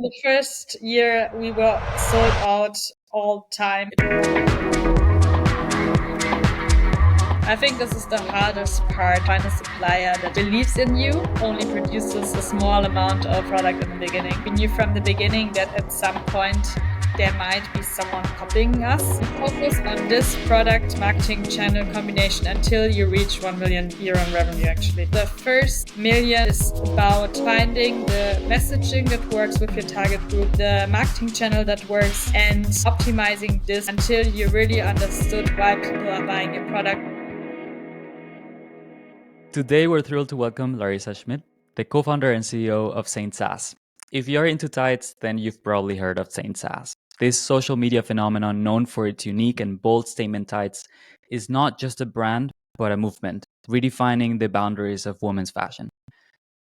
The first year we were sold out all time. I think this is the hardest part. Find a supplier that believes in you, only produces a small amount of product in the beginning. We knew from the beginning that at some point there might be someone copying us. Focus on this product marketing channel combination until you reach 1 million euro in revenue, actually. The first million is about finding the messaging that works with your target group, the marketing channel that works, and optimizing this until you really understood why people are buying your product. Today, we're thrilled to welcome Larissa Schmid, the co-founder and CEO of SaintSass. If you're into tights, then you've probably heard of SaintSass. This social media phenomenon, known for its unique and bold statement tights, is not just a brand, but a movement, redefining the boundaries of women's fashion.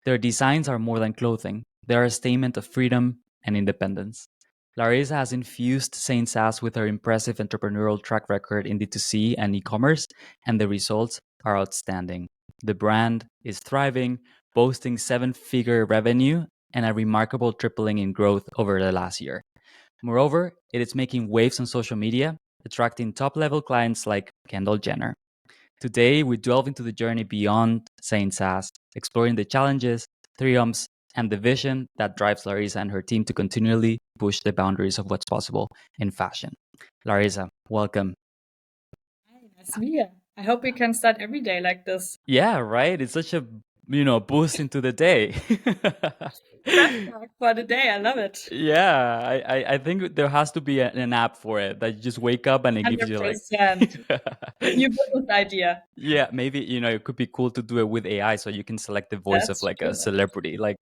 Their designs are more than clothing. They are a statement of freedom and independence. Larissa has infused SaintSass with her impressive entrepreneurial track record in D2C and e-commerce, and the results are outstanding. The brand is thriving, boasting 7-figure revenue and a remarkable tripling in growth over the last year. Moreover, it is making waves on social media, attracting top-level clients like Kendall Jenner. Today, we delve into the journey beyond SaintSass, exploring the challenges, triumphs, and the vision that drives Larissa and her team to continually push the boundaries of what's possible in fashion. Larissa, welcome. Hi, nice to be here. I hope we can start every day like this. Yeah, right. It's such a boost into the day. Prep talk for the day. I love it. Yeah, I think there has to be an app for it that you just wake up and it gives you like 100%. New business idea. yeah, maybe it could be cool to do it with AI so you can select the voice of That's like true. a celebrity, like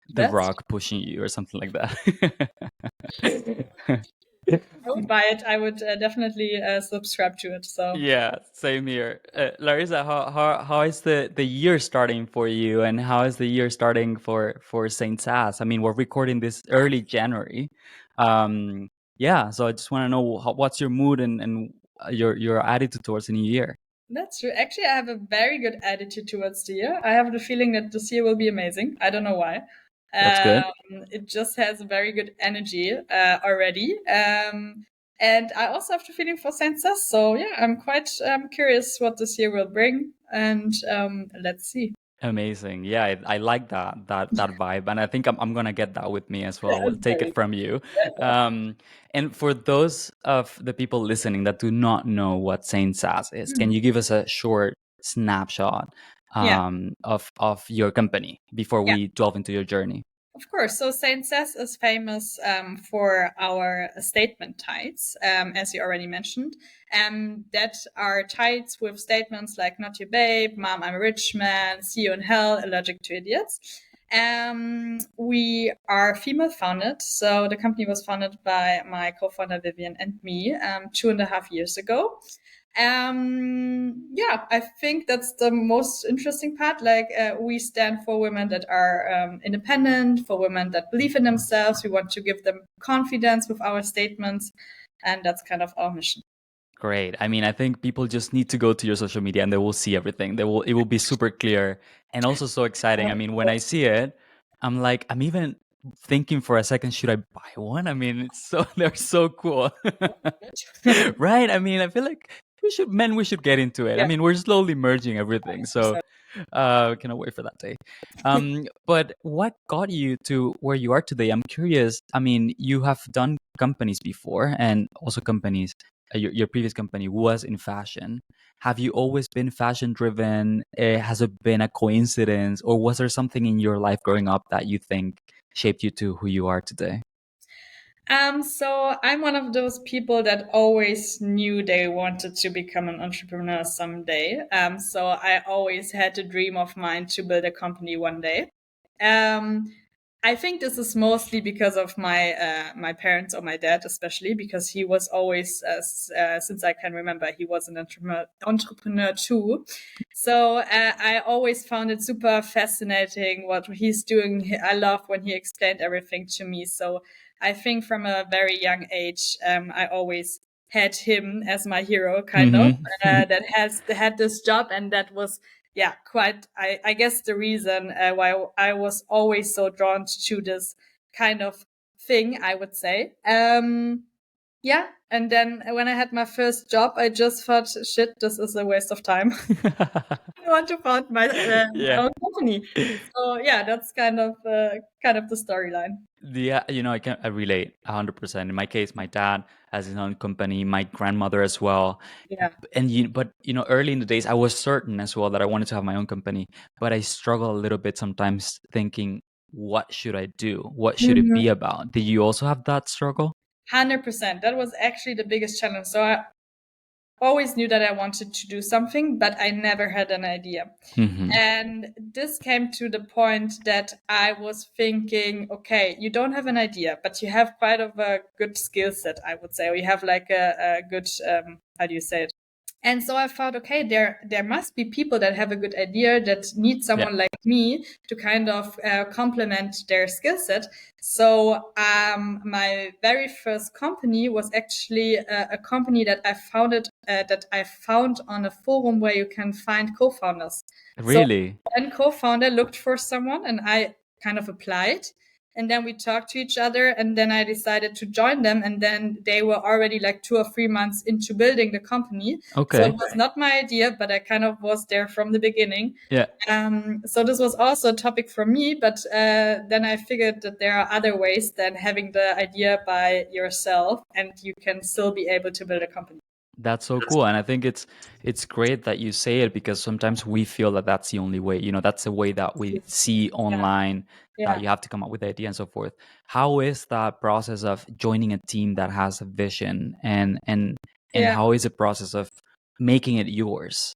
The That's Rock pushing you or something like that. I would buy it. I would definitely subscribe to it. So Yeah, same here. Larissa, how is the year starting for you, and how is the year starting for Saint Sass? I mean, we're recording this early January. Yeah, so I just want to know what's your mood and your attitude towards the new year. that's true. Actually, I have a very good attitude towards the year. I have the feeling that this year will be amazing. I don't know why. That's good. It just has a very good energy already. And I also have the feeling for SaintSass. So yeah, I'm quite curious what this year will bring. And let's see. Amazing. Yeah, I like that vibe, and I think I'm gonna get that with me as well. We'll take it Very from you. And for those of the people listening that do not know what Saint Sass is, can good. you give us a short snapshot Yeah. of your company before Yeah. we delve into your journey? Of course. So SaintSass is famous for our statement tights, as you already mentioned. That are tights with statements like "Not your babe," "Mom, I'm a rich man," "See you in hell," "Allergic to idiots." We are female founded. So the company was founded by my co-founder Vivian and me 2.5 years ago. Yeah, I think that's the most interesting part. Like, we stand for women that are independent, for women that believe in themselves. We want to give them confidence with our statements, and that's kind of our mission. Great. I mean, I think people just need to go to your social media and they will see everything. It will be super clear and also so exciting. I mean, when I see it, I'm like, I'm even thinking for a second, should I buy one? I mean, they're so cool. Right? I mean, I feel like we should get into it. I Yeah. mean, we're slowly merging everything. So, cannot wait for that day. But what got you to where you are today? I'm curious. I mean, you have done companies before and also companies your previous company was in fashion. Have you always been fashion driven? Has it been a coincidence, or was there something in your life growing up that you think shaped you to who you are today? So I'm one of those people that always knew they wanted to become an entrepreneur someday. So I always had a dream of mine to build a company one day. Um, I think this is mostly because of my parents, or my dad especially, because he was always, since I can remember, he was an entrepreneur too. So I always found it super fascinating what he's doing. I love when he explained everything to me. So I think from a very young age, I always had him as my hero, kind of, that had this job, and that was, yeah, quite, I guess the reason why I was always so drawn to this kind of thing, I would say. Yeah. And then when I had my first job, I just thought, shit, this is a waste of time. I want to found my Yeah. own company. So yeah, that's kind of the storyline. Yeah, I relate 100%. In my case, my dad has his own company, my grandmother as well. Yeah. But early in the days, I was certain as well that I wanted to have my own company, but I struggle a little bit sometimes thinking, what should I do? What should it be about? Did you also have that struggle? 100%. That was actually the biggest challenge. So I always knew that I wanted to do something, but I never had an idea. Hmm. And this came to the point that I was thinking, okay, you don't have an idea, but you have quite of a good skill set, I would say, or you have like a good, how do you say it? And so I thought, okay, there must be people that have a good idea that need Yeah. someone like me to kind of complement their skill set. So my very first company was actually a company that I founded that I found on a forum where you can find co-founders. So Really? one co-founder looked for someone, and I kind of applied. And then we talked to each other, and then I decided to join them. And then they were already like 2 or 3 months into building the company. So it Okay. was not my idea, but I kind of was there from the beginning. Yeah. So this was also a topic for me, but then I figured that there are other ways than having the idea by yourself, and you can still be able to build a company. That's so cool, and I think it's great that you say it because sometimes we feel that that's the only way. That's the way that we see Yeah, online that yeah, you have to come up with the idea and so forth. How is that process of joining a team that has a vision, and yeah. how is the process of making it yours?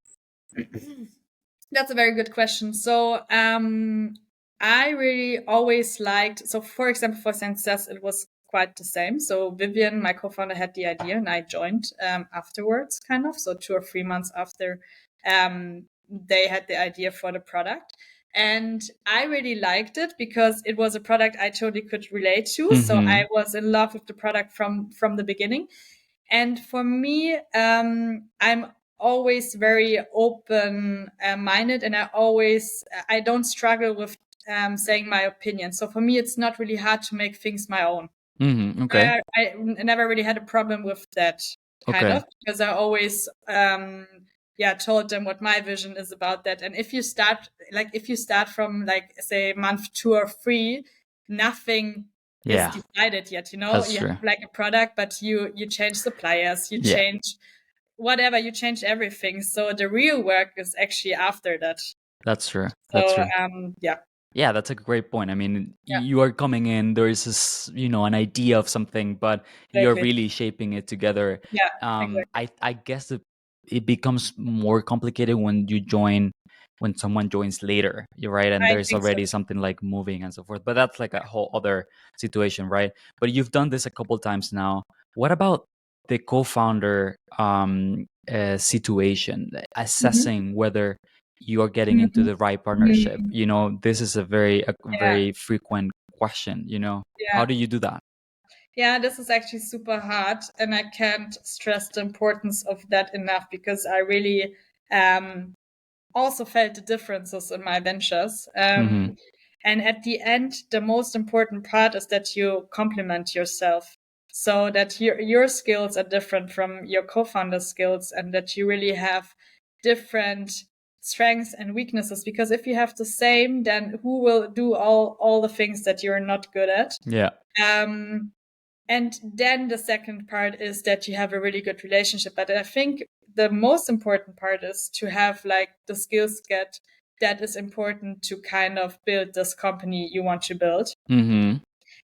That's a very good question. So, I really always liked, so for example, for SaintSass, it was quite the same. So Vivian, my co-founder, had the idea and I joined, afterwards, kind of. So 2 or 3 months after, they had the idea for the product. And I really liked it because it was a product I totally could relate to. So Mm-hmm. I was in love with the product from the beginning. And for me, I'm always very open minded, and I don't struggle with saying my opinion. So for me, it's not really hard to make things my own. Mm-hmm. Okay. I never really had a problem with that, kind Okay. of, because I always yeah, told them what my vision is about that. And if you start from like say month 2 or 3, nothing is Yeah, decided yet. that's You have true. like a product, but you change suppliers, you Yeah, change whatever, you change everything. So the real work is actually after that. that's true. That's So true. yeah, Yeah, that's a great point. I mean, yeah, you are coming in, there is this, an idea of something, but you're exactly. really shaping it together. Yeah, exactly. I guess it becomes more complicated when someone joins later, you're right, and I there's think so. already something like moving and so forth. But that's like a whole other situation, right? But you've done this a couple times now. What about the co-founder situation, Mhm. assessing whether you are getting into Mhm. the right partnership? Mhm. This is a Yeah, very frequent question. How yeah. do you do that? Yeah, this is actually super hard, and I can't stress the importance of that enough because I really um, also felt the differences in my ventures. Hmm. And at the end, the most important part is that you complement yourself, so that your skills are different from your co-founder's skills, and that you really have different strengths and weaknesses. Because if you have the same, then who will do all the things that you're not good at? Yeah. Um, and then the second part is that you have a really good relationship. But I think the most important part is to have like the skill set that is important to kind of build this company you want to build. Hmm.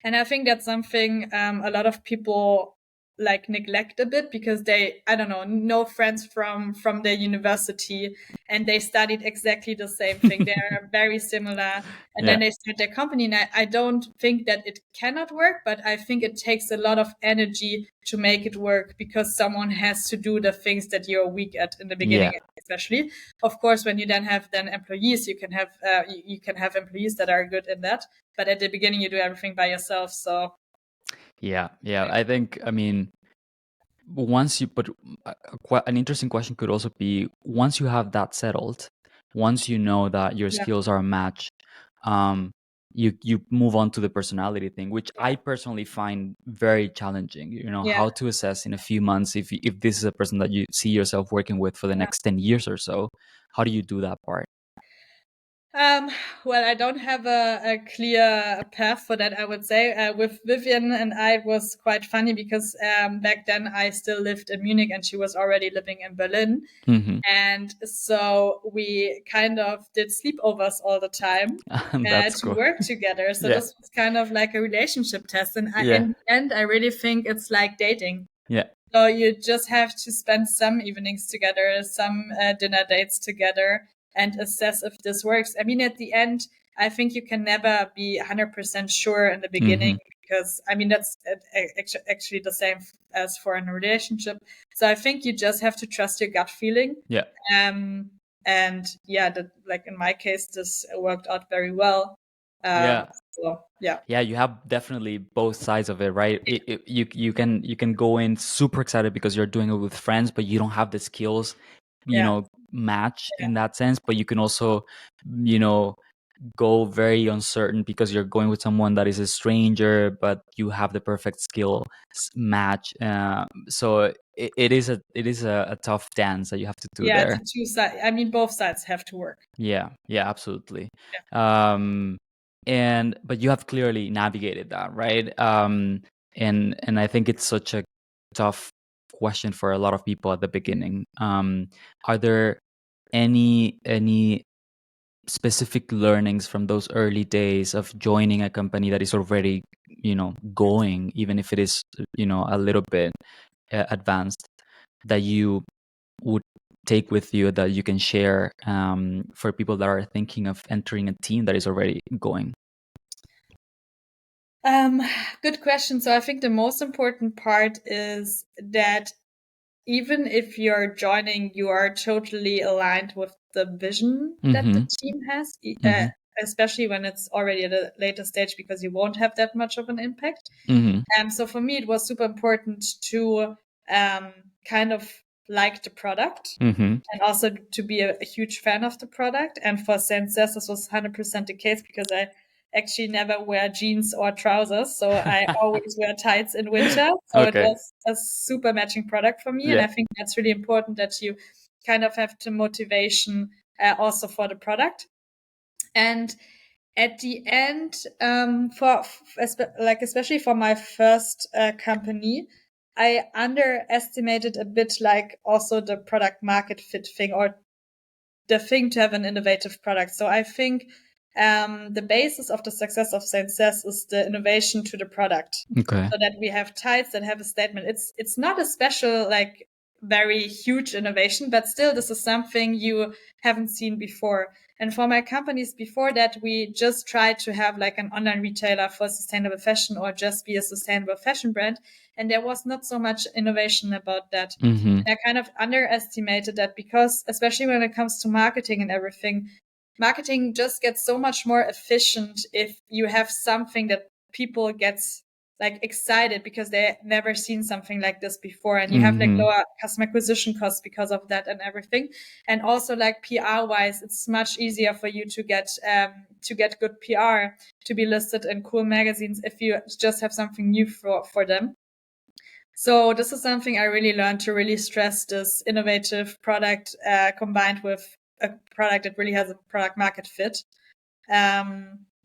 And I think that's something a lot of people like neglect a bit because they, I don't know friends from their university, and they studied exactly the same thing. They're very similar, and Yeah. then they start their company. And I don't think that it cannot work, but I think it takes a lot of energy to make it work because someone has to do the things that you're weak at in the Yeah. beginning, especially. Of course, when you then have then employees, you can have employees that are good in that, but at the beginning you do everything by yourself. So Yeah. Yeah. I think, I mean, once you put an interesting question could also be, once you have that settled, once you know that your yeah, skills are a match, um you move on to the personality thing, which I personally find very challenging. Yeah. How to assess in a few months if this is a person that you see yourself working with for the Yeah. next 10 years or so. How do you do that part? Um, well, I don't have a clear path for that, I would say. With Vivian and I, it was quite funny because back then I still lived in Munich and she was already living in Berlin. Hmm. And so we kind of did sleepovers all the time That's to cool. work together. So Yeah. this was kind of like a relationship test. And Yeah. in the end, I really think it's like dating. Yeah. So you just have to spend some evenings together, some dinner dates together, and assess if this works. I mean, at the end, I think you can never be 100% sure in the beginning Hmm. because, I mean, that's actually the same as for a relationship. So I think you just have to trust your gut feeling. Yeah. Um, and yeah, that, like in my case, this worked out very well. Yeah. So yeah, Yeah, you have definitely both sides of it, right? You can go in super excited because you're doing it with friends, but you don't have the skills, yeah, match in that sense. But you can also, you know, go very uncertain because you're going with someone that is a stranger, but you have the perfect skill match. So it is a tough dance that you have to do yeah. It's a there. two side. I mean, both sides have to work. Yeah, yeah, absolutely. Yeah. Um, and but you have clearly navigated that, right? And I think it's such a tough question for a lot of people at the beginning. Are there any specific learnings from those early days of joining a company that is already, going, even if it is, a little bit advanced, that you would take with you that you can share for people that are thinking of entering a team that is already going? Um, Good question. So I think the most important part is that even if you're joining, you are totally aligned with the vision that the Mm-hmm. team has, Mm-hmm. especially when it's already at a later stage because you won't have that much of an impact. Mm-hmm. So for me, it was super important to um, kind of like the product Mm-hmm. and also to be a huge fan of the product. And for SaintSass, this was 100% the case because I actually never wear jeans or trousers. So I always wear tights in winter. So it Okay. was a super matching product for me. And Yeah. I think that's really important that you kind of have the motivation also for the product. And at the end, especially for my first company, I underestimated a bit like also the product market fit thing or the thing to have an innovative product. So I think the basis of the success of SaintSass is the innovation to the product, Okay. so that we have tides that have a statement. It's not a special like very huge innovation, but still this is something you haven't seen before. And for my companies before that, we just tried to have like an online retailer for sustainable fashion or just be a sustainable fashion brand. And there was not so much innovation about that. Mm-hmm. And I kind of underestimated that because, especially when it comes to marketing and everything, marketing just gets so much more efficient if you have something that people gets like excited because they never seen something like this before, and you have like Mm-hmm. lower customer acquisition costs because of that and everything. And also like PR wise, it's much easier for you to get good PR, to be listed in cool magazines if you just have something new for them. So this is something I really learned, to really stress this innovative product combined with a product that really has a product market fit.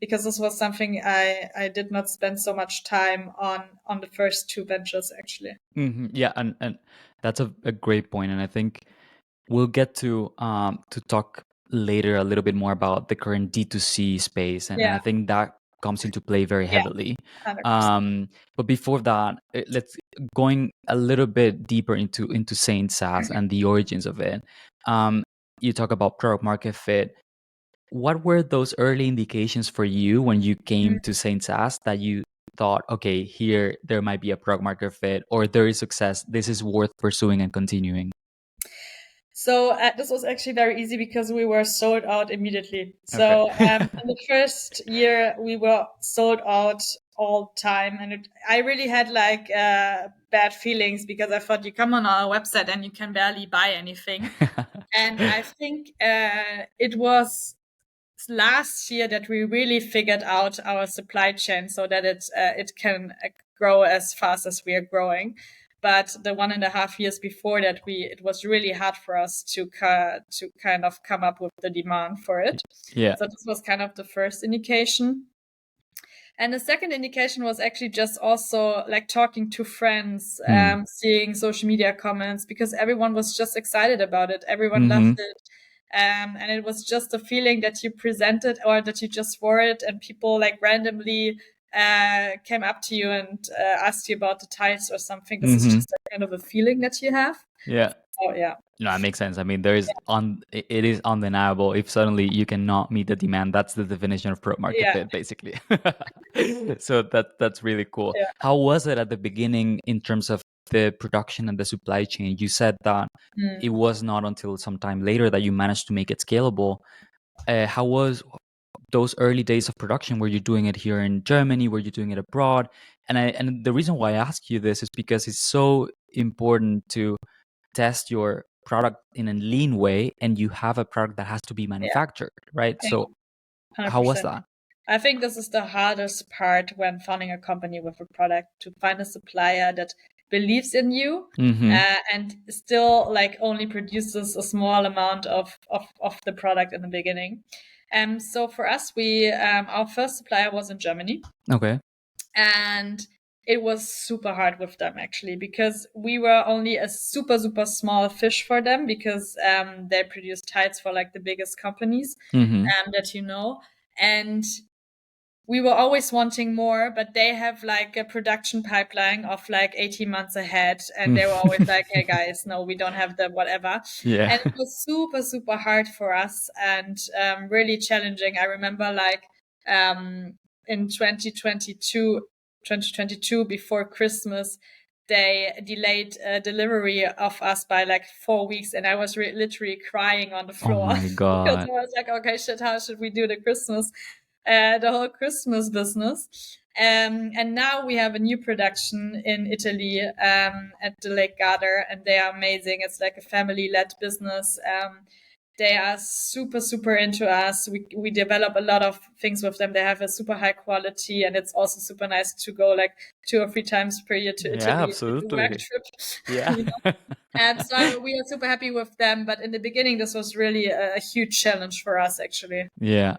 Because this was something I did not spend so much time on the first two ventures actually. Mm-hmm. Yeah, and that's a great point, and I think we'll get to talk later a little bit more about the current D2C space, and I Yeah, think that comes into play very yeah, heavily. 100%. But before that, let's going a little bit deeper into Saint SaaS and the origins of it. Um, you talk about product market fit. What were those early indications for you when you came to Saint SaaS that you thought, okay, here there might be a product market fit, or there is success, this is worth pursuing and continuing? So this was actually very easy because we were sold out immediately. Okay. So in the first year, we were sold out all time, and I really had like bad feelings because I thought you come on our website and you can barely buy anything. And I think it was last year that we really figured out our supply chain so that it can grow as fast as we are growing. But the 1.5 years before that, it was really hard for us to kind of come up with the demand for it. Yeah. So this was kind of the first indication. And the second indication was actually just also like talking to friends, seeing social media comments, because everyone was just excited about it. Everyone loved it. And it was just a feeling that you presented or that you just wore it, and people like randomly came up to you and asked you about the tights or something. This is just a kind of a feeling that you have. Yeah. Oh yeah. No, that makes sense. I mean, it is undeniable. If suddenly you cannot meet the demand, that's the definition of product market Yeah. fit, basically. So that's really cool. Yeah. How was it at the beginning in terms of the production and the supply chain? You said that it was not until some time later that you managed to make it scalable. How was those early days of production? Were you doing it here in Germany? Were you doing it abroad? And the reason why I ask you this is because it's so important to test your product in a lean way, and you have a product that has to be Yeah. manufactured, right? Yeah. So how was 100%. that? I think this is the hardest part when founding a company with a product, to find a supplier that believes in you and still like only produces a small amount of the product in the beginning. So for us, our first supplier was in Germany, Okay. and it was super hard with them actually, because we were only a super small fish for them, because they produce tights for like the biggest companies that you know. And we were always wanting more, but they have like a production pipeline of like 18 months ahead. And they were always like, hey guys, no, we don't have the whatever. Yeah. And it was super hard for us, and really challenging. I remember like in 2022, before Christmas, they delayed delivery of us by like 4 weeks. And I was literally crying on the Oh floor my because God. I was like, okay, shit, how should we do the whole Christmas business? And now we have a new production in Italy at the Lake Garda, and they are amazing. It's like a family-led business. They are super into us. We develop a lot of things with them. They have a super high quality, and it's also super nice to go like 2 or 3 times per year to Yeah, Italy to do work absolutely. trip. Yeah. You know? And so we are super happy with them. But in the beginning, this was really a huge challenge for us, actually. Yeah.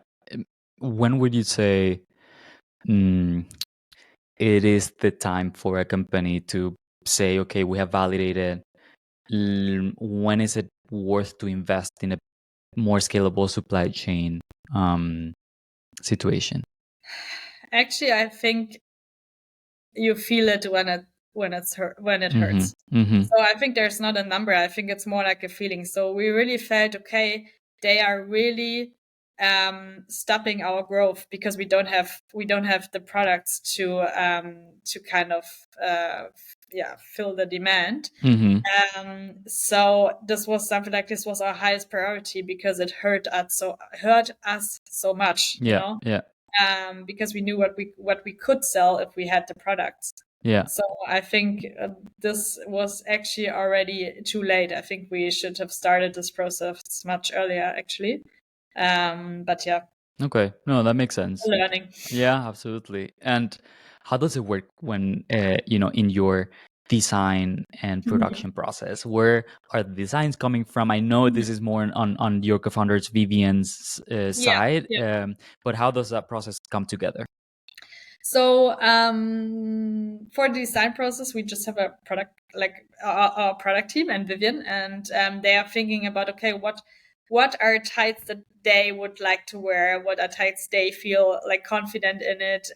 When would you say it is the time for a company to say, okay, we have validated? When is it worth to invest in a more scalable supply chain situation? Actually, I think you feel it when it hurts. So I think there's not a number. I think it's more like a feeling. So we really felt, okay, they are really stopping our growth because we don't have the products to kind of fill the demand. So this was something like, this was our highest priority, because it hurt us so much, you Yeah. know. Yeah. Because we knew what we could sell if we had the products. Yeah. So I think this was actually already too late. I think we should have started this process much earlier, actually. But yeah, Okay. No, that makes sense. learning. Yeah, absolutely. And how does it work when, in your design and production process? Where are the designs coming from? I know this is more on your co-founder's Vivian's Yeah, side, yeah. but how does that process come together? So for the design process, we just have a product, like our product team and Vivian, and they are thinking about, okay, what are tights that they would like to wear? What are tights they feel like confident in it?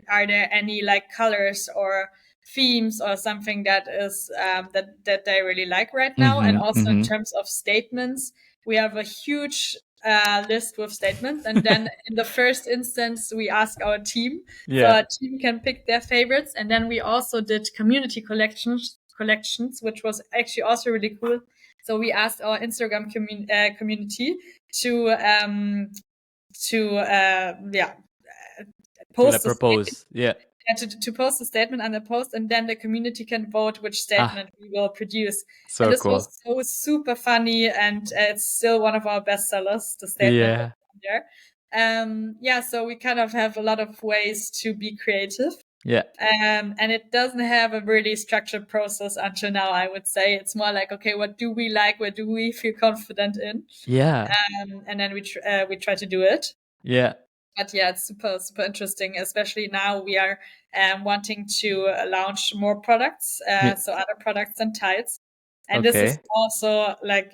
Are there any like colors or themes or something that is that they really like right now? And also in terms of statements, we have a huge list with statements, and then in the first instance we ask our team, so Yeah. our team can pick their favorites. And then we also did community collections, which was actually also really cool. So we asked our Instagram community to To post like a statement, propose. Yeah. to post a statement on the post, and then the community can vote which Ah, statement we will produce. And so this was cool. so super funny, and it's still one of our best sellers, the statement Yeah. that's on there. So we kind of have a lot of ways to be creative. Yeah. And it doesn't have a really structured process until now, I would say. It's more like, okay, what do we like? What do we feel confident in? Yeah. And then we try to do it. Yeah. But yeah, it's super, super interesting, especially now we are wanting to launch more products, Yeah. so other products than tights. And this is Okay. also like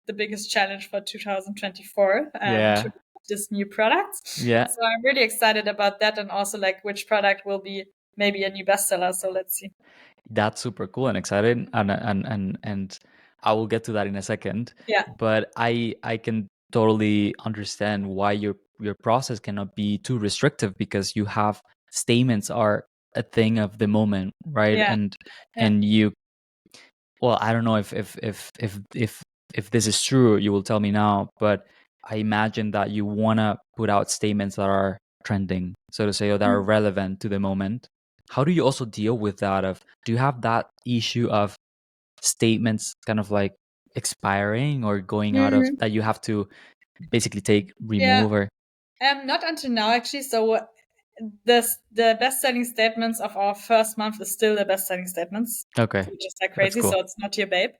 the biggest challenge for 2024 to Yeah. this new products. Yeah. So I'm really excited about that, and also like which product will be maybe a new bestseller. So let's see. That's super cool and exciting, and I will get to that in a second. Yeah. But I can totally understand why your process cannot be too restrictive, because you have statements are a thing of the moment, right? Yeah. Yeah. And you, well, I don't know if this is true. You will tell me now, but I imagine that you wanna put out statements that are trending, so to say, or that are Mm-hmm. relevant to the moment. How do you also deal with that? Of Do you have that issue of statements kind of like expiring or going out of, Mm-hmm. that you have to basically take Yeah. remove or? Not until now, actually. So the best-selling statements of our first month is still the best-selling statements, Okay, which is like that's crazy. cool. So it's not your babe.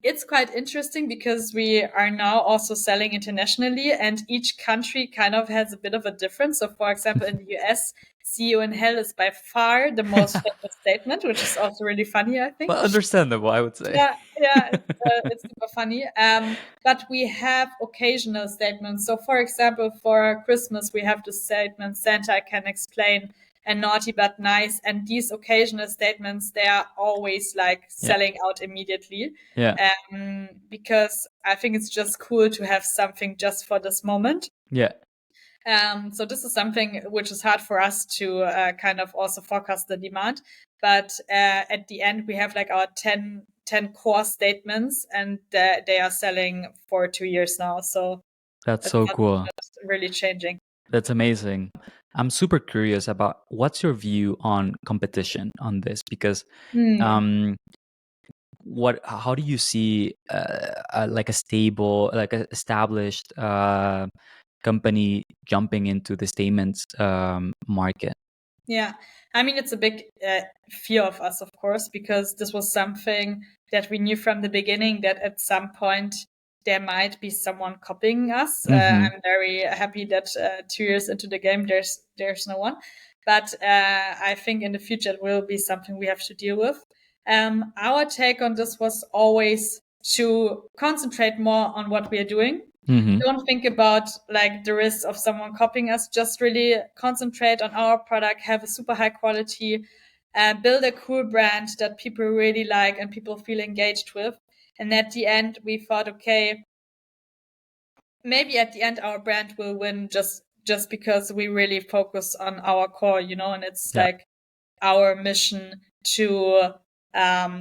It's quite interesting because we are now also selling internationally, and each country kind of has a bit of a difference. So, for example, in the US, "See you in hell" is by far the most famous statement, which is also really funny, I think. But understandable, I would say. Yeah, it's super funny. But we have occasional statements. So, for example, for Christmas, we have the statement "Santa can explain" and "naughty but nice." And these occasional statements, they are always like Yeah, selling out immediately. yeah, Because I think it's just cool to have something just for this moment. yeah. So this is something which is hard for us to kind of also forecast the demand. But at the end, we have like our ten core statements, and they are selling for 2 years now. So That's it's so not cool. really changing. That's amazing. I'm super curious about what's your view on competition on this, because Hmm. um how do you see like a stable, like a established company jumping into the statements market? Yeah, I mean, it's a big fear of us, of course, because this was something that we knew from the beginning that at some point there might be someone copying us. Mm-hmm. I'm very happy that 2 years into the game, there's no one, but I think in the future it will be something we have to deal with. Our take on this was always to concentrate more on what we are doing. Mm-hmm. Don't think about like the risk of someone copying us. Just really concentrate on our product, have a super high quality, build a cool brand that people really like and people feel engaged with. And at the end, we thought, okay, maybe at the end our brand will win just because we really focus on our core, and it's Yeah. like our mission to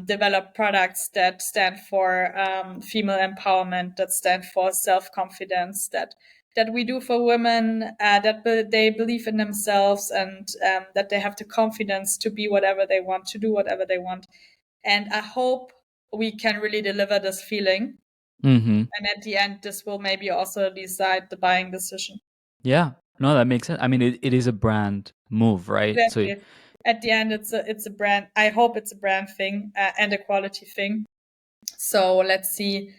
develop products that stand for female empowerment, that stand for self-confidence, that we do for women, that they believe in themselves, and that they have the confidence to be whatever they want, to do whatever they want. And I hope we can really deliver this feeling. Mm-hmm. And at the end, this will maybe also decide the buying decision. Yeah. No, that makes sense. I mean, it is a brand move, right? So Exactly. At the end, it's a brand. I hope it's a brand thing and a quality thing. So let's see,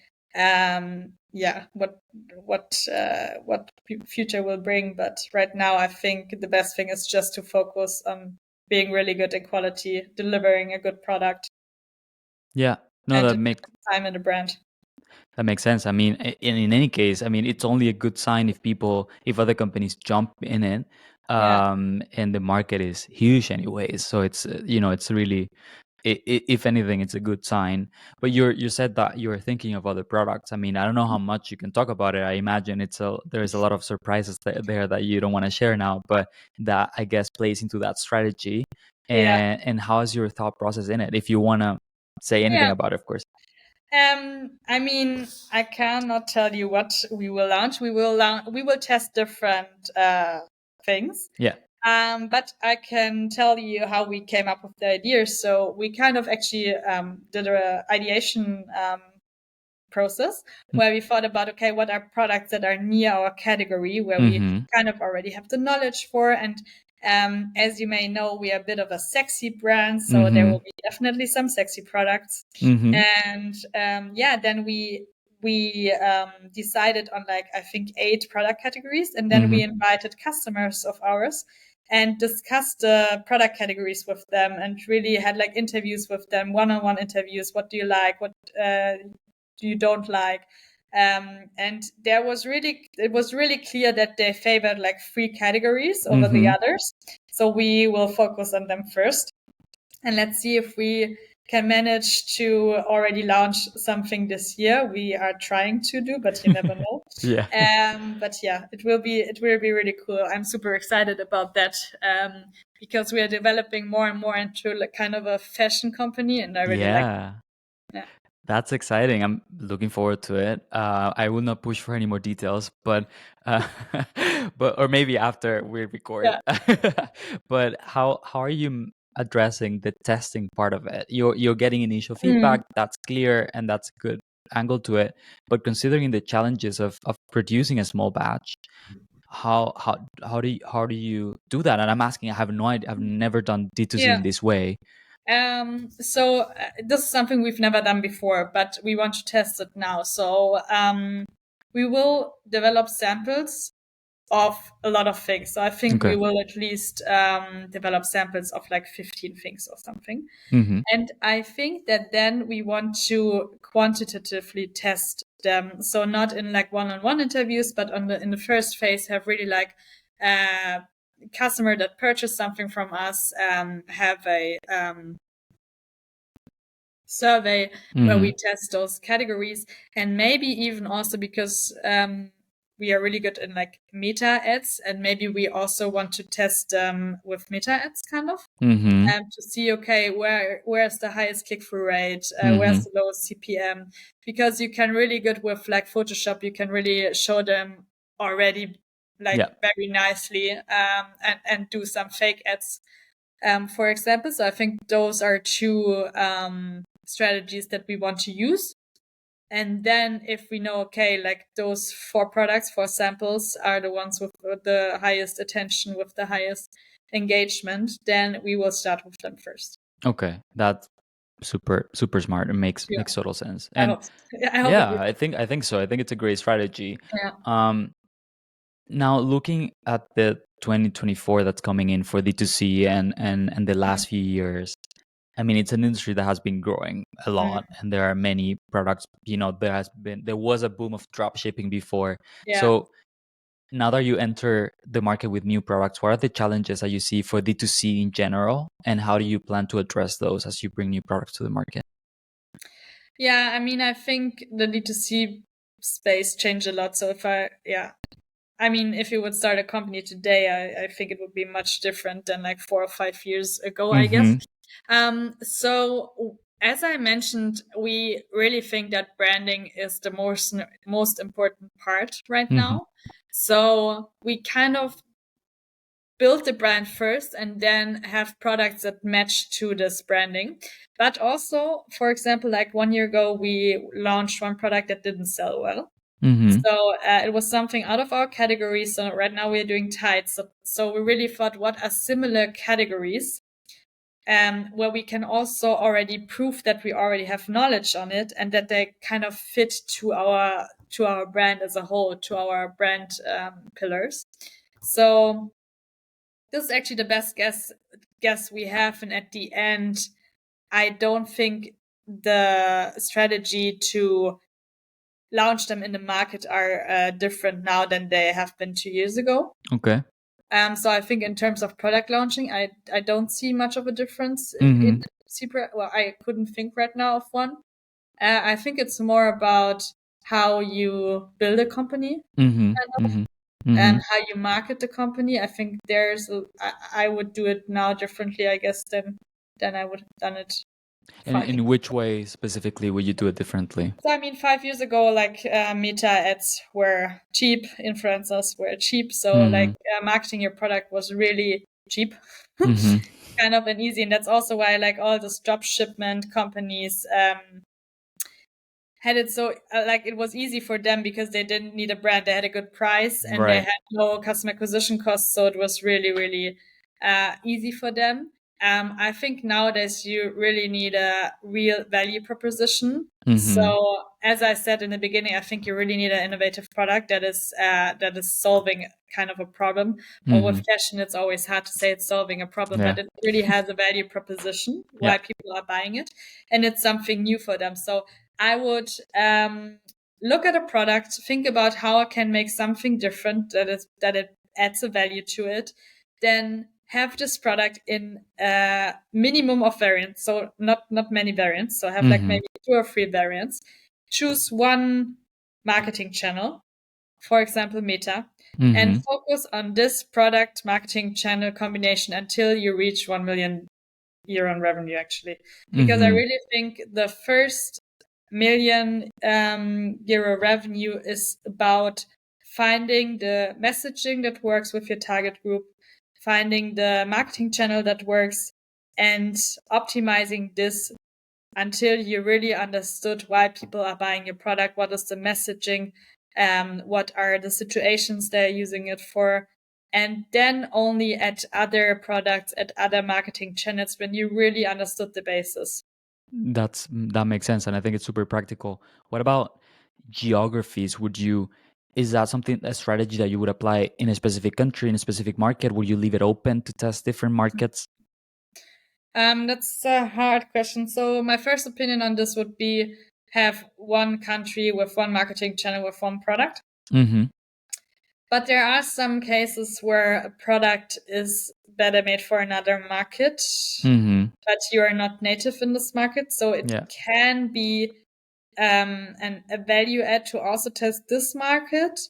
what future will bring. But right now, I think the best thing is just to focus on being really good in quality, delivering a good product, yeah, no, and just time in the brand. that makes sense. I mean, in any case, I mean, it's only a good sign if if other companies jump in it, Yeah, and the market is huge anyways. So it's it's really, if anything, it's a good sign. But you said that you're thinking of other products. I mean, I don't know how much you can talk about it. I imagine there's a lot of surprises there that you don't want to share now, but that I guess plays into that strategy. yeah, And how is your thought process in it? If you want to say anything yeah. about it, of course. I mean, I cannot tell you what we will launch. We will test different things. Yeah. But I can tell you how we came up with the idea. So we kind of actually did a ideation process where we thought about, okay, what are products that are near our category where we kind of already have the knowledge for. And as you may know, we are a bit of a sexy brand, so there will be definitely some sexy products. And then we decided on like, I think 8 product categories, and then we invited customers of ours and discussed the product categories with them and really had like interviews with them, one-on-one interviews. What do you like? What do you don't like? And it was really clear that they favored like 3 categories over the others. So we will focus on them first. And let's see if we can manage to already launch something this year. We are trying to do, but you never know. But yeah, it will be really cool. I'm super excited about that because we are developing more and more into like kind of a fashion company, and I really like it. Yeah. That's exciting. I'm looking forward to it. I will not push for any more details, but or maybe after we record. But how are you addressing the testing part of it? You're getting initial feedback. That's clear, and that's a good angle to it. But considering the challenges of producing a small batch, how do you do that? And I'm asking, I have no idea. I've never done D2C in this way. So this is something we've never done before, but we want to test it now. So we will develop samples of a lot of things. So I think we will at least develop samples of like 15 things or something. And I think that then we want to quantitatively test them. So not in like one-on-one interviews, but in the first phase have really like customer that purchased something from us have a survey where we test those categories, and maybe even also because we are really good in like meta ads, and maybe we also want to test with meta ads kind of to see, okay, where's the highest click-through rate, where's the lowest CPM, because you can really good with like Photoshop, you can really show them already like very nicely and do some fake ads, for example. So I think those are 2 strategies that we want to use. And then if we know, okay, like those 4 products, 4 samples are the ones with the highest attention, with the highest engagement, then we will start with them first. Okay, that's super smart. It makes total sense. And I think so. I think it's a great strategy. Now looking at the 2024 that's coming in for D2C and the last few years, I mean, it's an industry that has been growing a lot, and there are many products. There was a boom of drop shipping before. So now that you enter the market with new products, what are the challenges that you see for D2C in general, and how do you plan to address those as you bring new products to the market? Yeah, I mean, I think the D2C space changed a lot. So if you would start a company today, I think it would be much different than like 4 or 5 years ago, I guess. So as I mentioned, we really think that branding is the most important part right now. So we kind of build the brand first and then have products that match to this branding. But also, for example, like 1 year ago, we launched one product that didn't sell well. So it was something out of our category. So right now we're doing tights. So we really thought, what are similar categories where we can also already prove that we already have knowledge on it and that they kind of fit to our brand as a whole, to our brand pillars. So this is actually the best guess we have. And at the end, I don't think the strategy to launch them in the market are different now than they have been 2 years ago. Okay. So I think in terms of product launching, I don't see much of a difference in well, I couldn't think right now of one. I think it's more about how you build a company kind of, and how you market the company. I think I would do it now differently, I guess, than I would have done it. And in which way specifically would you do it differently? So I mean, 5 years ago, like meta ads were cheap, influencers were cheap, so like marketing your product was really cheap, kind of and easy, and that's also why like all those drop shipment companies had it so like it was easy for them because they didn't need a brand. They had a good price and they Right. had no customer acquisition costs, so it was really, really easy for them. I think nowadays you really need a real value proposition. Mm-hmm. So as I said in the beginning, I think you really need an innovative product that is solving kind of a problem. Or Mm-hmm. with fashion, it's always hard to say it's solving a problem, Yeah. but it really has a value proposition Yeah. why people are buying it, and it's something new for them. So I would look at a product, think about how I can make something different that it adds a value to it, then have this product in a minimum of variants, so not many variants. So have like Mm-hmm. maybe 2 or 3 variants. Choose one marketing channel, for example, Meta, Mm-hmm. and focus on this product marketing channel combination until you reach 1 million year on revenue, actually, because I Mm-hmm. really think the first million euro revenue is about finding the messaging that works with your target group, finding the marketing channel that works, and optimizing this until you really understood why people are buying your product, what is the messaging, what are the situations they're using it for, and then only at other products, at other marketing channels when you really understood the basis. That makes sense, and I think it's super practical. What about geographies? Is that something, a strategy that you would apply in a specific country, in a specific market? Would you leave it open to test different markets? That's a hard question. So my first opinion on this would be have one country with one marketing channel with one product. Mm-hmm. But there are some cases where a product is better made for another market, Mm-hmm. but you are not native in this market. So it Yeah. can be a value add to also test this market.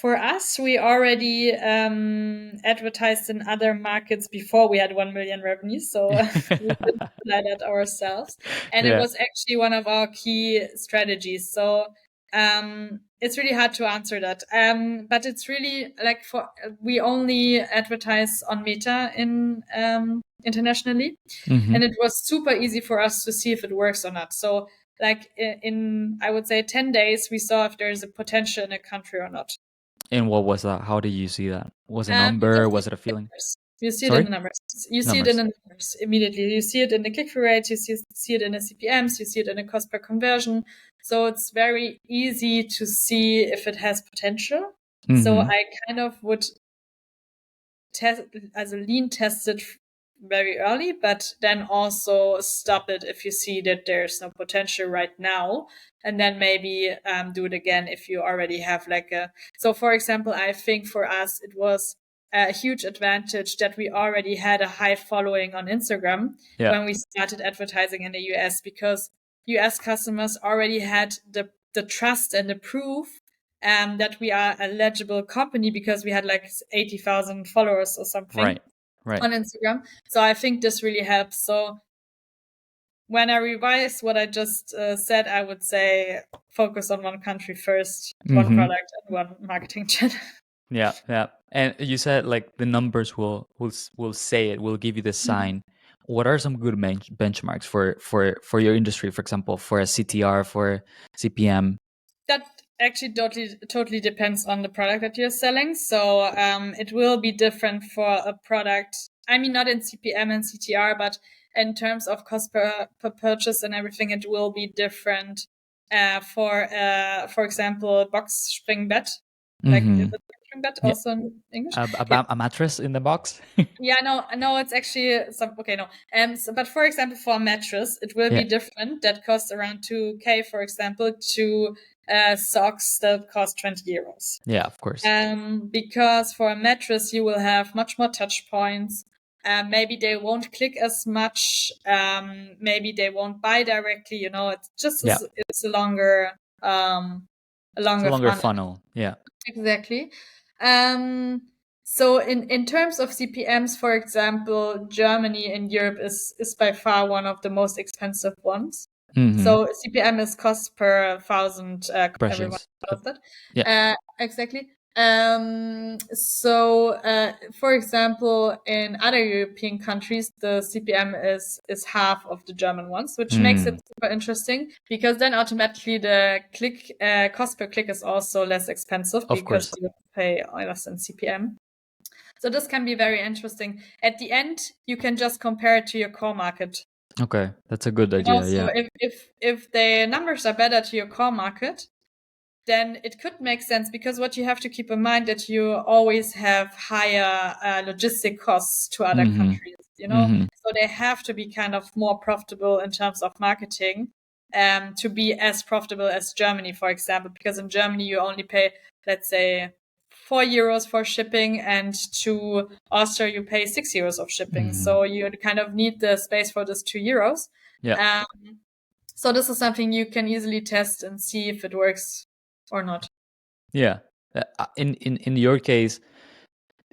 For us, we already advertised in other markets before we had 1 million revenue, so we didn't apply that ourselves, and it Yeah. was actually one of our key strategies. So it's really hard to answer that, but it's really like we only advertise on Meta in internationally, Mm-hmm. and it was super easy for us to see if it works or not. So like in I would say 10 days, we saw if there's a potential in a country or not. And what was that? How did you see that? Was it a You can number? see Was it a the feeling? numbers. You see it in Sorry? the numbers. You see it in Numbers. the numbers immediately. You see it in the click-through rates. You see it in the CPMs. You see it in the cost per conversion. So it's very easy to see if it has potential. So Mm-hmm. I kind of would test as a lean test it very early, but then also stop it if you see that there's no potential right now, and then maybe do it again if you already have like a. So, for example, I think for us it was a huge advantage that we already had a high following on Instagram Yeah. when we started advertising in the US, because US customers already had the trust and the proof that we are a legible company because we had like 80,000 followers or something Right. Right. on Instagram. So I think this really helps. So when I revise what I just said, I would say focus on one country first, one Mm-hmm. product, and one marketing channel. Yeah. Yeah. And you said like the numbers will say it, will give you the sign. What are some good benchmarks for your industry, for example, for a CTR, for CPM? That actually totally depends on the product that you're selling. So it will be different for a product. I mean, not in CPM and CTR, but in terms of cost per purchase and everything, it will be different. For example, Boxspringbett. Like, is Mm-hmm. it Boxspringbett Yeah. also in English? Yeah. A mattress in the box? Yeah, no, it's actually some okay, no. But for example, for a mattress, it will be Yeah. different. That costs around 2K, for example, to socks that cost 20 euros. Yeah, of course. Because for a mattress, you will have much more touch points. Maybe they won't click as much. Maybe they won't buy directly. It's just Yeah. it's a It's a longer longer funnel. funnel. Yeah. Exactly. Um, so in terms of CPMs, for example, Germany in Europe is by far one of the most expensive ones. Mm-hmm. So CPM is cost per thousand. Everyone Impressions. knows that. Yeah. Exactly. For example, in other European countries, the CPM is half of the German ones, which makes it super interesting because then automatically the click cost per click is also less expensive Of because course. you pay less than CPM. So this can be very interesting. At the end, you can just compare it to your core market. Okay, that's a good You know, idea. so Yeah. if the numbers are better to your core market, then it could make sense because what you have to keep in mind that you always have higher logistic costs to other countries, you know, so they have to be kind of more profitable in terms of marketing to be as profitable as Germany, for example, because in Germany you only pay, let's say, €4 for shipping, and to Austria you pay €6 of shipping. So you kind of need the space for this €2. Yeah. So this is something you can easily test and see if it works or not. Yeah. In your case,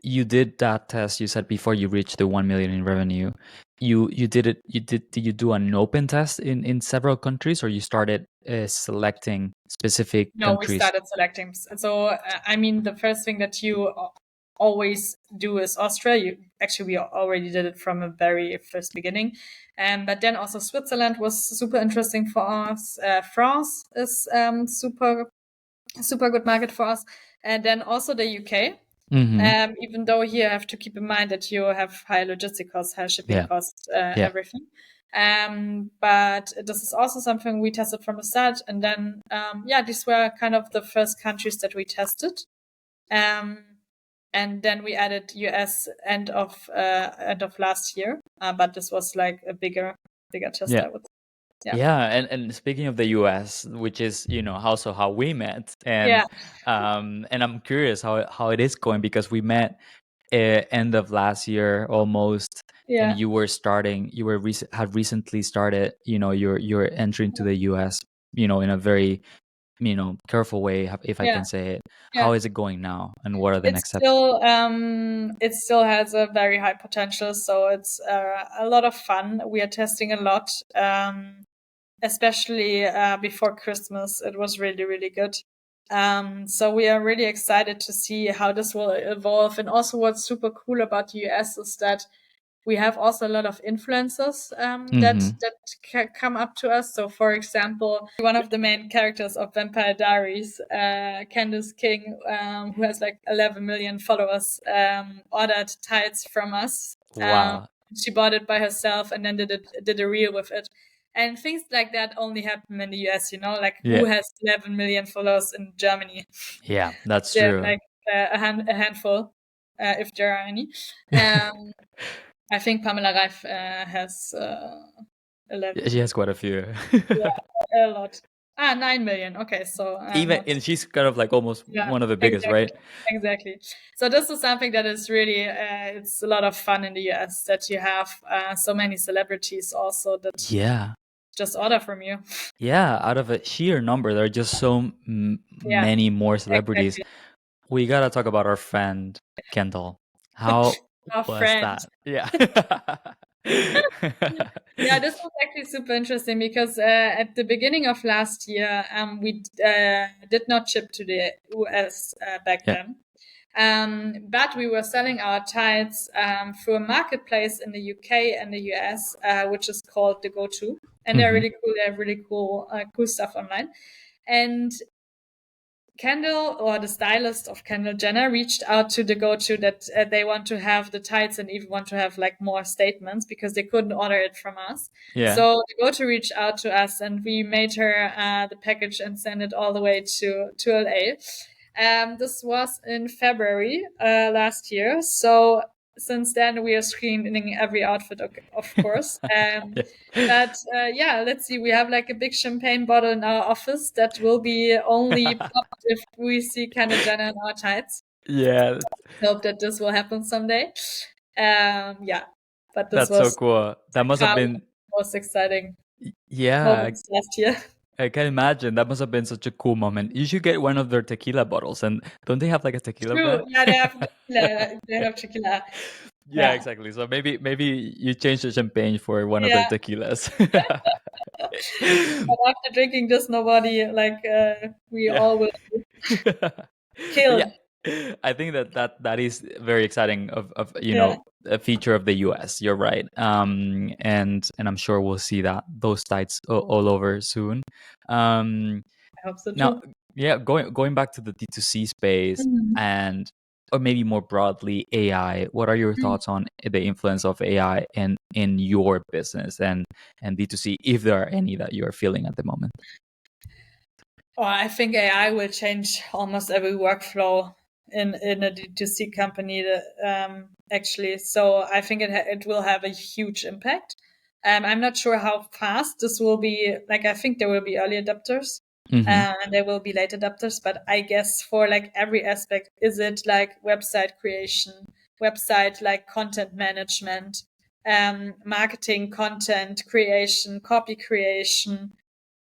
you did that test. You said before you reached the 1 million in revenue. You did it. Did you do an open test in several countries, or you started selecting specific No, we countries? started selecting. So, I mean, the first thing that you always do is Austria. We already did it from a very first beginning. But then also Switzerland was super interesting for us. France is super good market for us. And then also the UK. Even though here you have to keep in mind that you have high logistic costs, high shipping Yeah. costs, Yeah. everything. But this is also something we tested from the start. And then, these were kind of the first countries that we tested. And then we added US end of last year. But this was like a bigger test, Yeah. I would say. Yeah, and speaking of the US, which is also how we met, and Yeah. and I'm curious how it is going because we met end of last year almost, and Yeah. you were had recently started your entry into the US, in a very careful way, if I Yeah. can say it. How Yeah. is it going now, and what are the It's next steps? still it still has a very high potential, so it's a lot of fun. We are testing a lot, especially before Christmas. It was really, really good. So we are really excited to see how this will evolve. And also, what's super cool about the US is that we have also a lot of influencers that come up to us. So, for example, one of the main characters of Vampire Diaries, Candice King, who has like 11 million followers, ordered tights from us. Wow. She bought it by herself and then did a reel with it. And things like that only happen in the US, like who Yeah. has 11 million followers in Germany? Yeah, that's There's true. like a handful, if there are any. I think Pamela Reif has 11. She has quite a few. Yeah, a lot. 9 million. Okay, so Even, not. and she's kind of like almost Yeah, one of the biggest, exactly. right? Exactly. So this is something that is really, it's a lot of fun in the US that you have so many celebrities also that Yeah. just order from you. Yeah, out of a sheer number, there are just so Yeah, many more celebrities. exactly. We gotta talk about our friend Kendall. How Our was friend. that? Yeah. Yeah, this was actually super interesting because at the beginning of last year, we did not ship to the US back Yeah. then. But we were selling our tights through a marketplace in the UK and the US, which is called the Go-To. And they're really cool. They have really cool stuff online. And Kendall, or the stylist of Kendall Jenner, reached out to the Go-To that they want to have the tights and even want to have like more statements because they couldn't order it from us. Yeah. So the Go-To reached out to us and we made her the package and sent it all the way to LA. This was in February last year. So since then we are screening every outfit, of course. But let's see. We have like a big champagne bottle in our office that will be only popped if we see Kendall Jenner in our tights. Yeah, Hope that this will happen someday. But this that's so was cool. That must have far been, most exciting yeah, moments last year. I can imagine. That must have been such a cool moment. You should get one of their tequila bottles. And don't they have like a tequila True. brand? Yeah, they have tequila. They have tequila. Yeah, Yeah. exactly. So maybe you change the champagne for one of their Yeah. tequilas. But after drinking this, nobody like we Yeah. all will be But yeah, killed. I think that is very exciting of Yeah, a feature of the US. You're right. And I'm sure we'll see that those sites all over soon. Um, I hope so Now, too. yeah, going back to the D2C space Mhm. and or maybe more broadly AI, what are your Mm. thoughts on the influence of AI in your business and D2C, if there are any that you're feeling at the moment? Oh, I think AI will change almost every workflow in a D2C company. Actually, so I think it will have a huge impact. I'm not sure how fast this will be. Like, I think there will be early adopters, Mm-hmm. and there will be late adopters. But I guess for like every aspect, is it like website creation, website like content management, marketing, content creation, copy creation.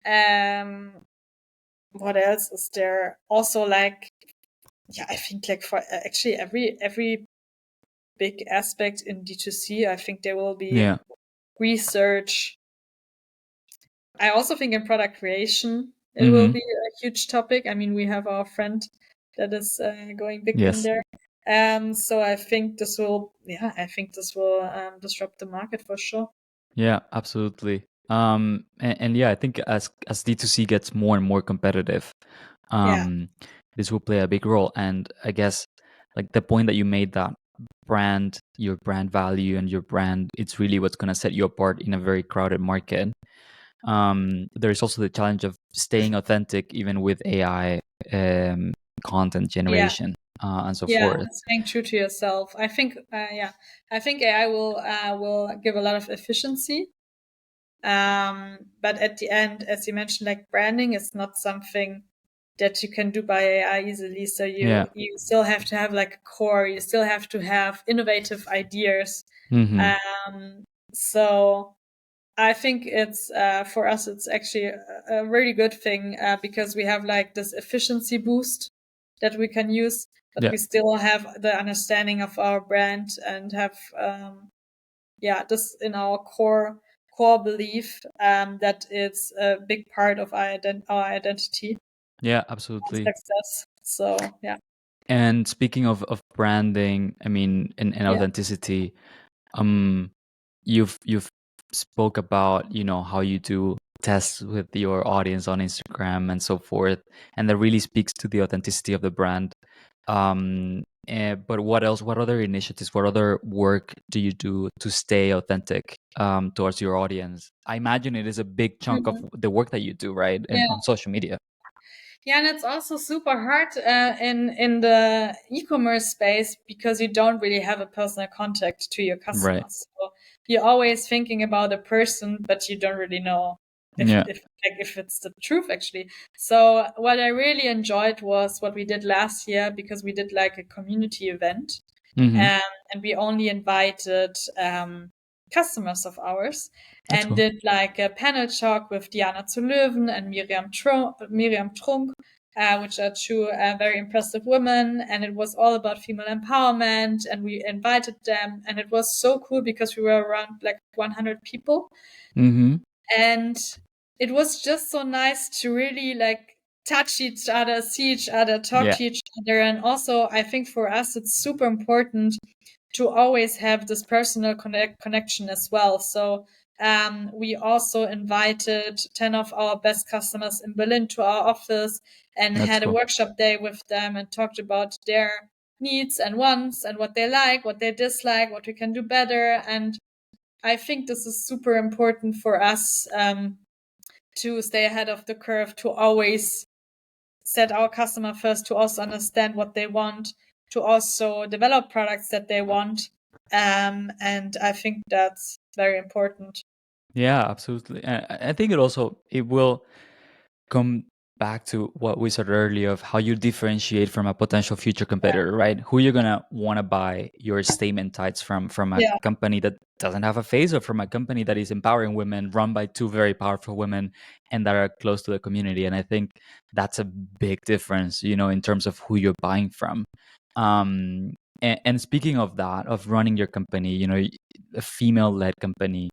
Um, what else is there? Also, like, yeah, I think like for actually every big aspect in D2C, I think there will be Yeah. research. I also think in product creation, it will Mm-hmm. be a huge topic. I mean, we have our friend that is going big in Yes. there. So I think this will, yeah, I think this will disrupt the market for sure. Yeah, absolutely. And yeah, I think as D2C gets more and more competitive, Yeah, um, this will play a big role. And I guess like the point that you made, that your brand value and your brand, it's really what's going to set you apart in a very crowded market. There's also the challenge of staying authentic even with AI content yeah, generation and so yeah. forth. Staying true to yourself. I think, yeah, I think AI will give a lot of efficiency. But at the end, as you mentioned, like branding is not something that you can do by AI easily. So Yeah. you still have to have like a core. You still have to have innovative ideas. Mm-hmm. So I think it's for us, it's actually a really good thing because we have like this efficiency boost that we can use, but Yeah. we still have the understanding of our brand and have yeah, this in our core belief that it's a big part of our identity Yeah, and absolutely. success. So yeah, And speaking of branding, I mean, and yeah, authenticity, um, you've spoke about how you do tests with your audience on Instagram and so forth, and that really speaks to the authenticity of the brand. But what else? What other initiatives? What other work do you do to stay authentic towards your audience? I imagine it is a big chunk of Mhm. the work that you do, right, and Yeah. on social media. Yeah, and it's also super hard in the e-commerce space because you don't really have a personal contact to your Right. customers. So you're always thinking about a person, but you don't really know Yeah. if it's the truth actually. So what I really enjoyed was what we did last year because we did like a community event, Mm-hmm. um, and we only invited customers of ours That's and cool. did like a panel talk with Diana zu Löwen and Miriam Trunk, which are two very impressive women. And it was all about female empowerment. And we invited them. And it was so cool because we were around like 100 people. Mm-hmm. And it was just so nice to really like touch each other, see each other, talk Yeah. to each other. And also, I think for us, it's super important to always have this personal connection as well. So we also invited 10 of our best customers in Berlin to our office and That's had a cool. workshop day with them and talked about their needs and wants and what they like, what they dislike, what we can do better. And I think this is super important for us to stay ahead of the curve, to always set our customer first, to also understand what they want, to also develop products that they want. And I think that's very important. Yeah, absolutely. And I think it will come back to what we said earlier of how you differentiate from a potential future Yeah. competitor, right? Who you're gonna want to buy your statement tights from a Yeah. company that doesn't have a face, or from a company that is empowering women, run by two very powerful women and that are close to the community. And I think that's a big difference, in terms of who you're buying from. And speaking of that, of running your company, a female-led company,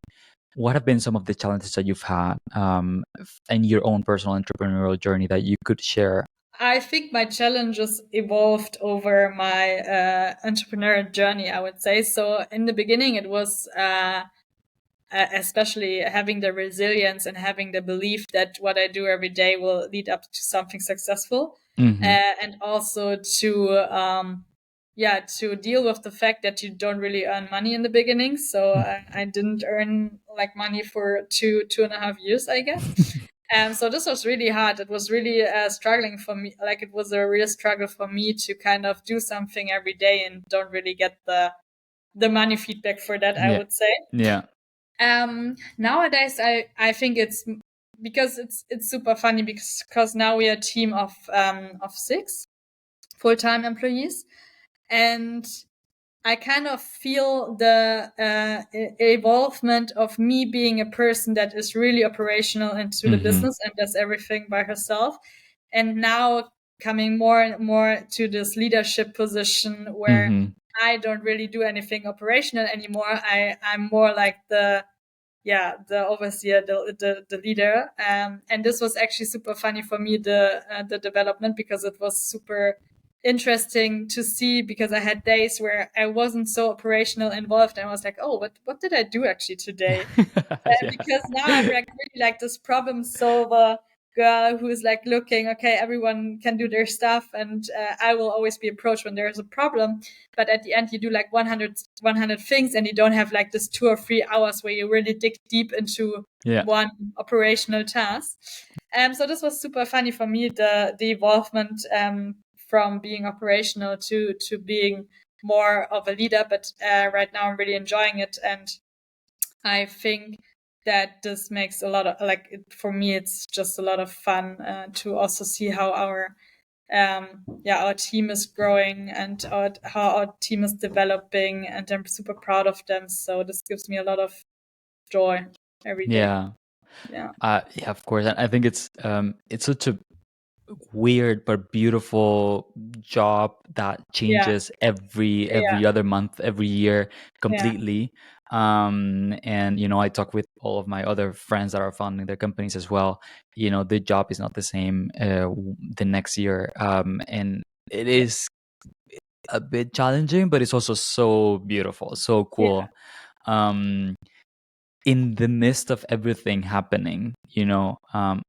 what have been some of the challenges that you've had in your own personal entrepreneurial journey that you could share? I think my challenges evolved over my entrepreneurial journey, I would say. So in the beginning, it was especially having the resilience and having the belief that what I do every day will lead up to something successful, Mm-hmm. and also to deal with the fact that you don't really earn money in the beginning. So I didn't earn like money for 2.5 years, I guess. So this was really hard. It was really struggling for me. Like it was a real struggle for me to kind of do something every day and don't really get the money feedback for that, I Yeah. would say. Yeah. Nowadays, I think it's because it's super funny because now we are a team of 6 full-time employees, and I kind of feel the evolvement of me being a person that is really operational into the Mm-hmm. business and does everything by herself, and now coming more and more to this leadership position where Mm-hmm. I don't really do anything operational anymore. I'm more like the overseer, the leader. And this was actually super funny for me, the development, because it was super interesting to see, because I had days where I wasn't so operational involved and I was like, oh, what did I do actually today? Yeah. Because now I'm like really like this problem solver girl who is like looking, okay, everyone can do their stuff, and I will always be approached when there is a problem. But at the end, you do like 100 things, and you don't have like this 2 or 3 hours where you really dig deep into Yeah. one operational task. So this was super funny for me, the evolvement from being operational to being more of a leader. But right now, I'm really enjoying it, and I think that this makes a lot of for me, it's just a lot of fun to also see how our team is growing and how our team is developing, and I'm super proud of them. So this gives me a lot of joy every day. Yeah. Yeah, Yeah, of course. And I think it's such a weird but beautiful job that yeah, changes every yeah, other month, every year yeah, completely. And I talk with all of my other friends that are founding their companies as well. The job is not the same the next year. And it is a bit challenging, but it's also so beautiful, so yeah. cool. Um, in the midst of everything happening,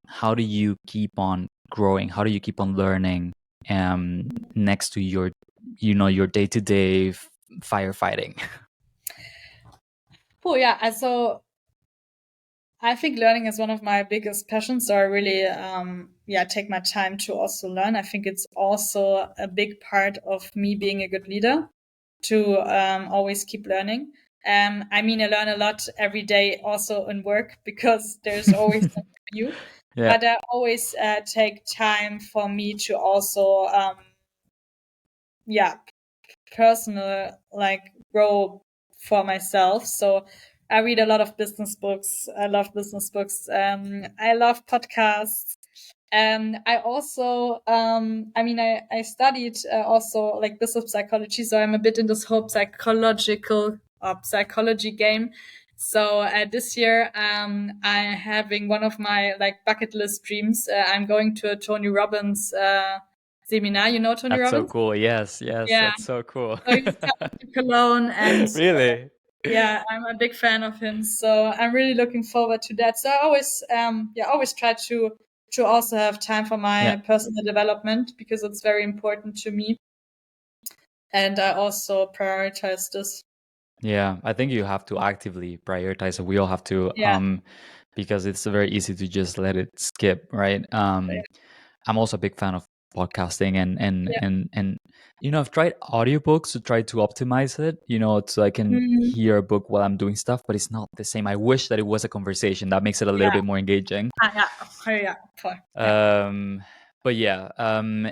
how do you keep on growing? How do you keep on learning next to your day-to-day firefighting? Oh yeah, so I think learning is one of my biggest passions. So I really, take my time to also learn. I think it's also a big part of me being a good leader to always keep learning. I mean, I learn a lot every day also in work because there's always something new. Yeah. But I always take time for me to also, yeah, personal like grow for myself. So I read a lot of business books. I love business books. I love podcasts. I also, I studied also like business psychology, so I'm a bit in this whole psychology game. So this year, I'm having one of my like bucket list dreams. I'm going to a Tony Robbins seminar. You know Tony That's so Robbins? cool. Yes, yes, Yeah. that's so cool. So he's coming to Cologne, and Really? yeah, I'm a big fan of him. So I'm really looking forward to that. So I always, always try to also have time for Yeah. my personal development because it's very important to me, and I also prioritize this. Yeah, I think you have to actively prioritize it. We all have to, Yeah, because it's very easy to just let it skip, right? I'm also a big fan of podcasting yeah. and I've tried audiobooks to try to optimize it, so I can Mm, hear a book while I'm doing stuff, but it's not the same. I wish that it was a conversation that makes it a little yeah, bit more engaging. yeah, oh, yeah, voll. Yeah. Um, but yeah,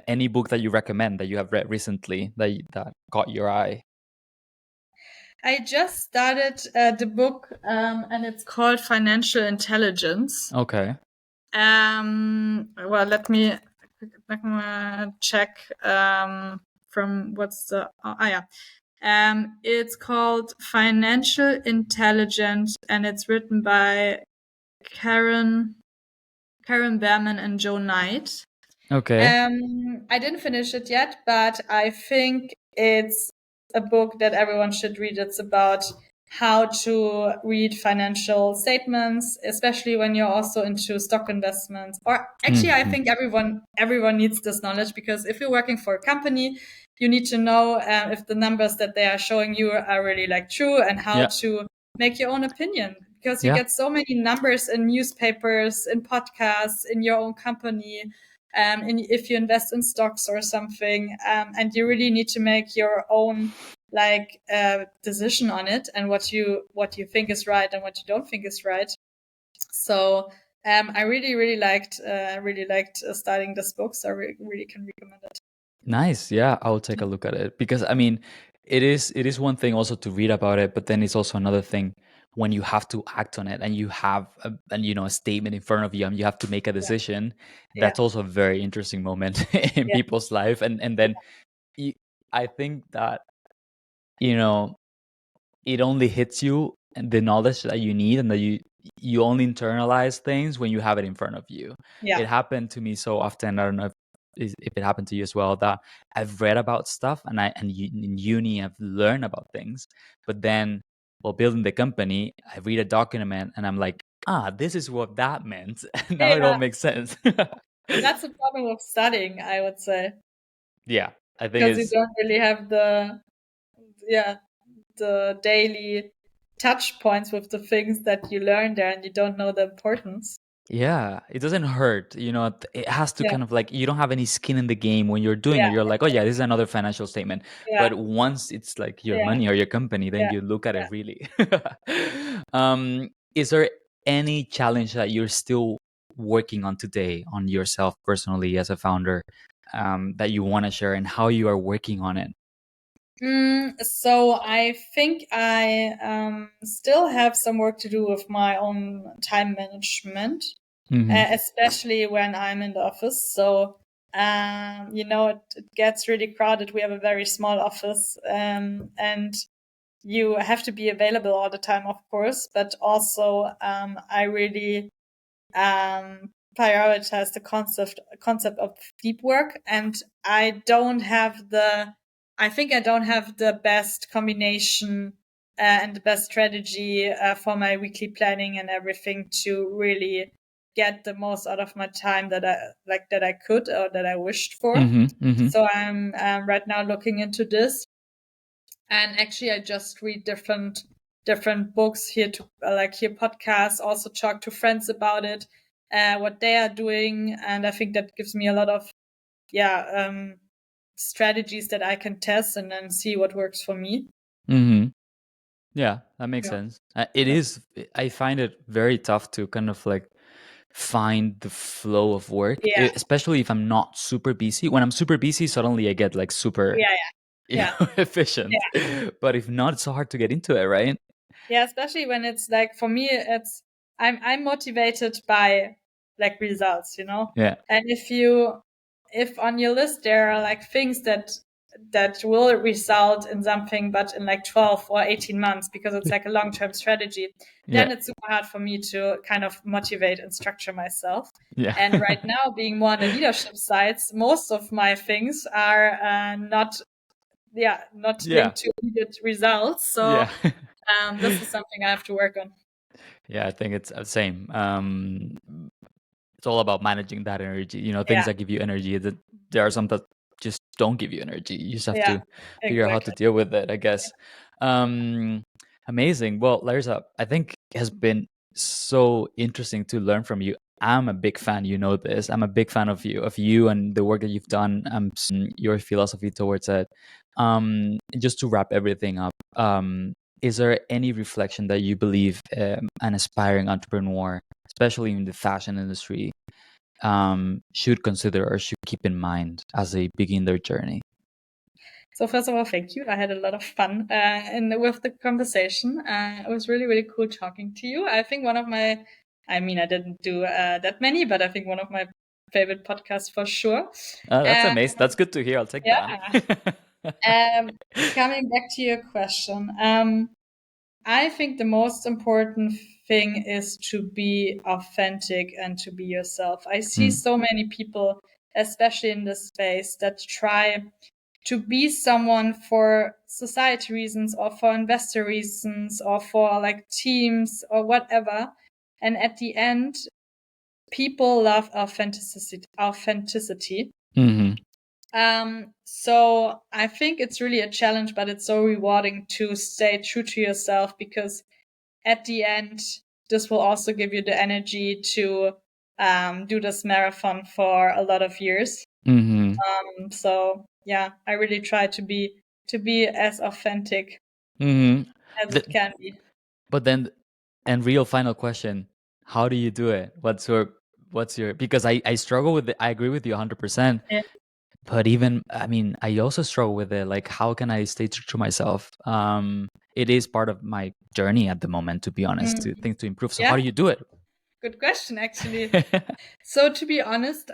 any book that you recommend that you have read recently that caught your eye? I just started the book, and it's called Financial Intelligence. Okay. Well, let me check from what's the yeah. It's called Financial Intelligence, and it's written by Karen Karen Berman and Joe Knight. Okay. I didn't finish it yet, but I think it's a book that everyone should read. It's about how to read financial statements, especially when you're also into stock investments. Or actually, I Mhm. think everyone needs this knowledge, because if you're working for a company, you need to know if the numbers that they are showing you are really like true, and how Yeah. to make your own opinion, because you Yeah. get so many numbers in newspapers, in podcasts, in your own company, and if you invest in stocks or something, and you really need to make your own like decision on it, and what you think is right and what you don't think is right. So I really liked starting this book, so I really can recommend it. Nice. Yeah, I'll take a look at it because I mean, it is one thing also to read about it, but then it's also another thing when you have to act on it and you have a statement in front of you and you have to make a Yeah, decision. yeah, That's also a very interesting moment in yeah, people's life, and then you, I think that you know it only hits you and the knowledge that you need and that you only internalize things when you have it in front of you. yeah, It happened to me so often. I don't know if it happened to you as well, that I've read about stuff and in uni I've learned about things, but then while building the company I read a document and I'm like, this is what that meant. And now it all yeah. makes sense. That's the problem with studying, I would say, Yeah, I think because you it's don't really have the daily touch points with the things that you learn there, and you don't know the importance. Yeah, it doesn't hurt. It has to Yeah, kind of like you don't have any skin in the game when you're doing yeah, it. You're like, oh yeah, this is another financial statement. yeah, But once it's like your yeah, money or your company, then yeah. you look at Yeah. it really. Is there any challenge that you're still working on today on yourself personally as a founder, that you want to share and how you are working on it? So I think I still have some work to do with my own time management, Mm-hmm. especially when I'm in the office. So, it gets really crowded. We have a very small office, and you have to be available all the time, of course, but also I really prioritize the concept of deep work, and I think I don't have the best combination and the best strategy for my weekly planning and everything to really get the most out of my time that I could, or that I wished for. Mm-hmm. Mm-hmm. So I'm right now looking into this, and actually I just read different books here, to like hear podcasts, also talk to friends about it, what they are doing, and I think that gives me a lot of yeah strategies that I can test and then see what works for me. Mm-hmm. Yeah, that makes Yeah, sense. It yeah, is. I find it very tough to kind of like find the flow of work, yeah, especially if I'm not super busy. When I'm super busy, suddenly I get like super, yeah, yeah, efficient. yeah. But if not, it's so hard to get into it, right? Yeah, especially when it's like, for me, I'm motivated by like results, Yeah, And if on your list there are like things that will result in something, but in like 12 or 18 months, because it's like a long-term strategy, yeah, then it's super hard for me to kind of motivate and structure myself. yeah, And right now, being more on the leadership sides, most of my things are not yeah, linked to immediate results. So yeah. this is something I have to work on. Yeah, I think it's the same. It's all about managing that energy. Things Yeah, that give you energy. That there are some that just don't give you energy. You just have yeah, to figure out how to exactly. deal with it, I guess. Um, Amazing. Well, Larissa, I think it has been so interesting to learn from you. I'm a big fan. You know this. I'm a big fan of you and the work that you've done. Your philosophy towards it. Just to wrap everything up. Is there any reflection that you believe an aspiring entrepreneur, especially in the fashion industry, should consider or should keep in mind as they begin their journey? So first of all, thank you. I had a lot of fun with the conversation. It was really, really cool talking to you. I think I mean, I didn't do that many, but I think one of my favorite podcasts for sure. That's Uh, amazing. That's good to hear. I'll take that. yeah. Coming back to your question, I think the most important thing is to be authentic and to be yourself. I see Mm, so many people especially in this space, that try to be someone for society reasons or for investor reasons or for like teams or whatever. And at the end, people love authenticity. So I think it's really a challenge, but it's so rewarding to stay true to yourself, because at the end, this will also give you the energy to do this marathon for a lot of years. So yeah, I really try to be as authentic as it can be. But then, and real final question, how do you do it? What's your, because I struggle with it. I agree with you 100%. Yeah. But even, I mean, I also struggle with it. Like, how can I stay true to myself? It is part of my journey at the moment, to be honest, to things to improve. So how Yeah, do you do it? good question, actually. So to be honest,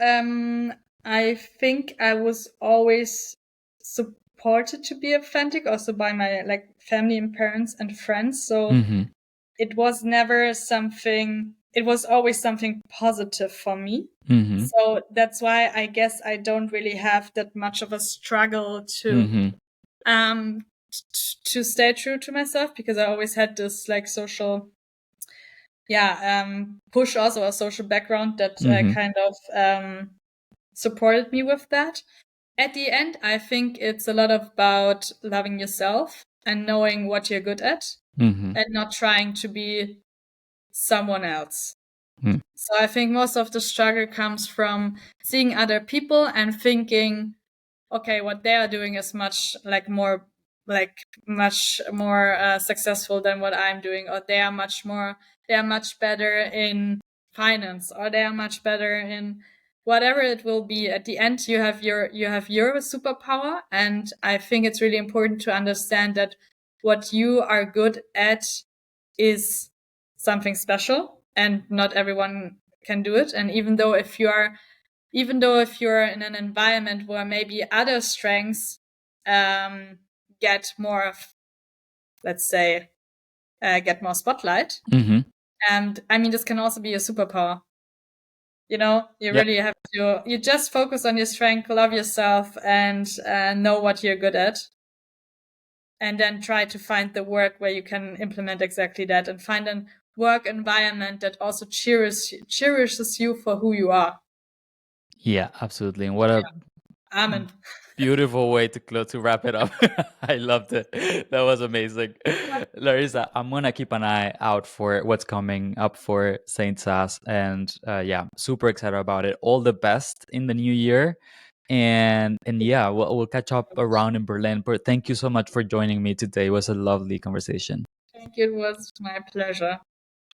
I think I was always supported to be authentic, also by my like family and parents and friends. So it was never something. It was always something positive for me. So that's why I guess I don't really have that much of a struggle to to stay true to myself, because I always had this like social push, also a social background that kind of supported me with that. At the end, I think it's a lot about loving yourself and knowing what you're good at and not trying to be someone else. So I think most of the struggle comes from seeing other people and thinking, okay, what they are doing is much more successful than what I'm doing, or they are much better in finance, or they are much better in whatever it will be. At the end, you have your superpower, and I think it's really important to understand that what you are good at is something special, and not everyone can do it. And even though if you're in an environment where maybe other strengths get more, let's say, get more spotlight, and I mean, this can also be a superpower. You really have to, you just focus on your strength, love yourself, and know what you're good at. And then try to find the work where you can implement exactly that, and find a work environment that also cherishes you for who you are. Yeah, absolutely. And what a Amen. beautiful way to wrap it up. I loved it. That was amazing. Larissa, I'm going to keep an eye out for what's coming up for SaintSass. And yeah, super excited about it. All the best in the new year. And yeah, we'll catch up around in Berlin. But thank you so much for joining me today. It was a lovely conversation. Thank you. It was my pleasure.